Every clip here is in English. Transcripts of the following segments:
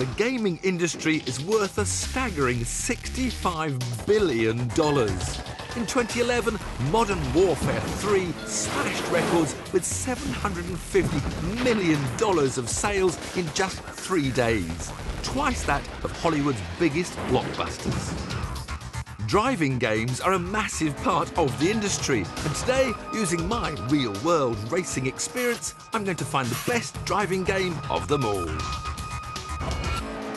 the gaming industry is worth a staggering $65 billion. In 2011, Modern Warfare 3 smashed records with $750 million of sales in just 3 days, twice that of Hollywood's biggest blockbusters. Driving games are a massive part of the industry, and today, using my real-world racing experience, I'm going to find the best driving game of them all.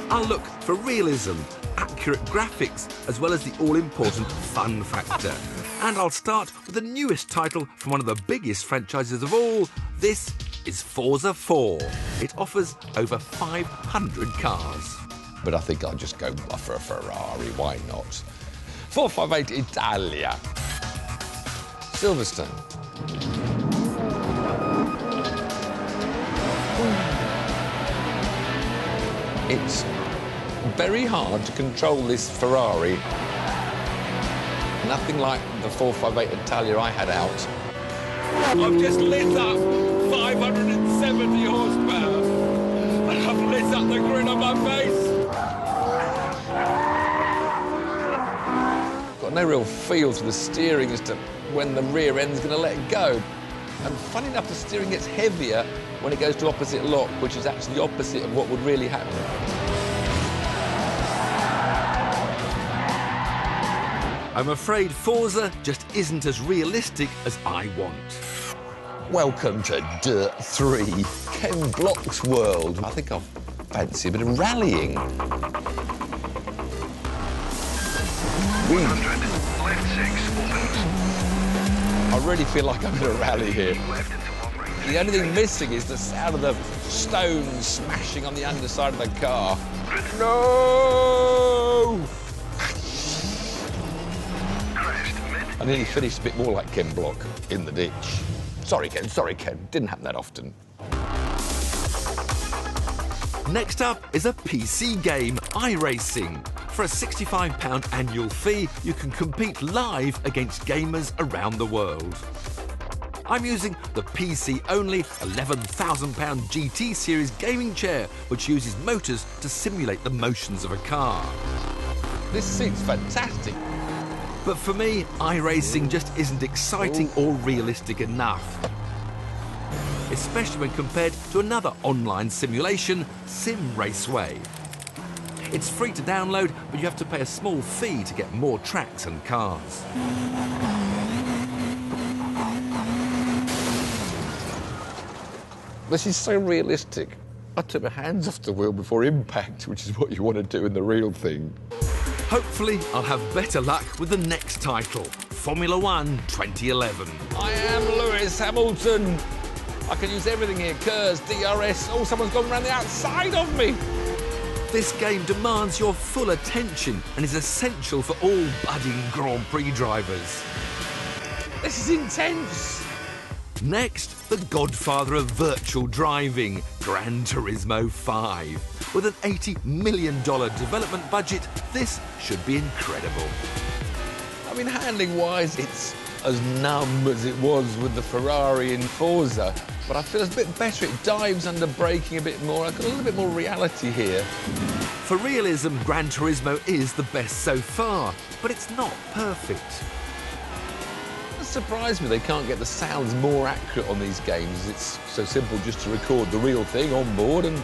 I'll look for realism, accurate graphics, as well as the all-important fun factor. And I'll start with the newest title from one of the biggest franchises of all. This is Forza 4. It offers over 500 cars. But I think I'll just go for a Ferrari, why not? 458 Italia. Silverstone. It's very hard to control this Ferrari. Nothing like the 458 Italia I had out. I've just lit up 570 horsepower. And I've lit up the grin on my face. Got no real feel to the steering as to when the rear end's going to let go. And funny enough, the steering gets heavier when it goes to opposite lock, which is actually the opposite of what would really happen. I'm afraid Forza just isn't as realistic as I want. Welcome to Dirt 3, Ken Block's world. I think I'll fancy a bit of rallying. 100, left 6, opens. I really feel like I'm in a rally here. The only thing missing is the sound of the stones smashing on the underside of the car. No! I nearly finished a bit more like Ken Block in the ditch. Sorry, Ken. Didn't happen that often. Next up is a PC game, iRacing. For a £65 annual fee, you can compete live against gamers around the world. I'm using the PC-only £11,000 GT Series gaming chair, which uses motors to simulate the motions of a car. This seat's fantastic. But for me, iRacing just isn't exciting or realistic enough. Especially when compared to another online simulation, Sim Raceway. It's free to download, but you have to pay a small fee to get more tracks and cars. This is so realistic. I took my hands off the wheel before impact, which is what you want to do in the real thing. Hopefully, I'll have better luck with the next title, Formula 1 2011. I am Lewis Hamilton. I can use everything here, KERS, DRS. Oh, someone's gone around the outside of me. This game demands your full attention and is essential for all budding Grand Prix drivers. This is intense. Next, the godfather of virtual driving, Gran Turismo 5. With an $80 million development budget, this should be incredible. I mean, handling-wise, it's as numb as it was with the Ferrari in Forza, but I feel it's a bit better. It dives under braking a bit more. I've got a little bit more reality here. For realism, Gran Turismo is the best so far, but it's not perfect. It surprised me they can't get the sounds more accurate on these games. It's so simple just to record the real thing on board and,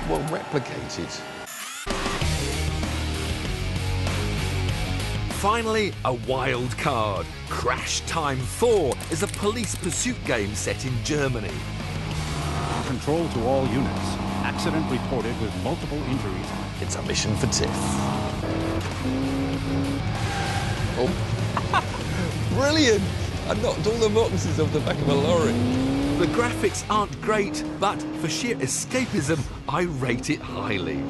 well, replicate it. Finally, a wild card. Crash Time 4 is a police pursuit game set in Germany. Control to all units. Accident reported with multiple injuries. It's a mission for Tiff. Oh, brilliant! I knocked all the boxes off the back of a lorry. The graphics aren't great, but for sheer escapism, I rate it highly.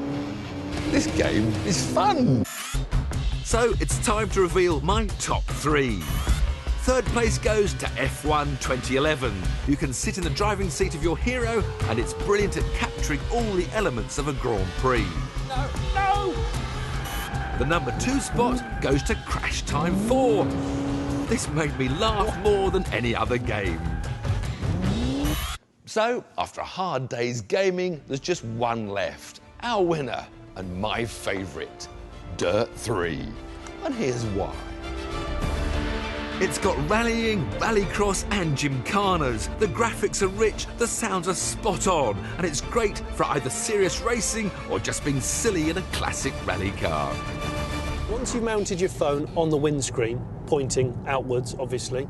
This game is fun. So it's time to reveal my top 3. Third place goes to F1 2011. You can sit in the driving seat of your hero, and it's brilliant at capturing all the elements of a Grand Prix. No! The number 2 spot goes to Crash Time 4. This made me laugh more than any other game. So, after a hard day's gaming, there's just one left. our winner and my favourite, Dirt 3. And here's why. It's got rallying, rallycross and gymkhanas. The graphics are rich, the sounds are spot on, and it's great for either serious racing or just being silly in a classic rally car. Once you've mounted your phone on the windscreen, pointing outwards, obviously,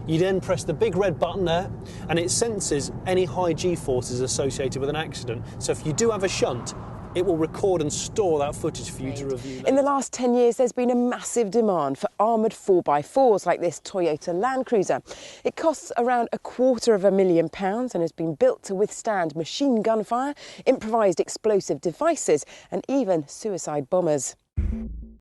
you then press the big red button there, and it senses any high G-forces associated with an accident. So if you do have a shunt, it will record and store that footage for you to review later. In the last 10 years, there's been a massive demand for armoured 4x4s like this Toyota Land Cruiser. It costs around £250,000 and has been built to withstand machine gun fire, improvised explosive devices and even suicide bombers.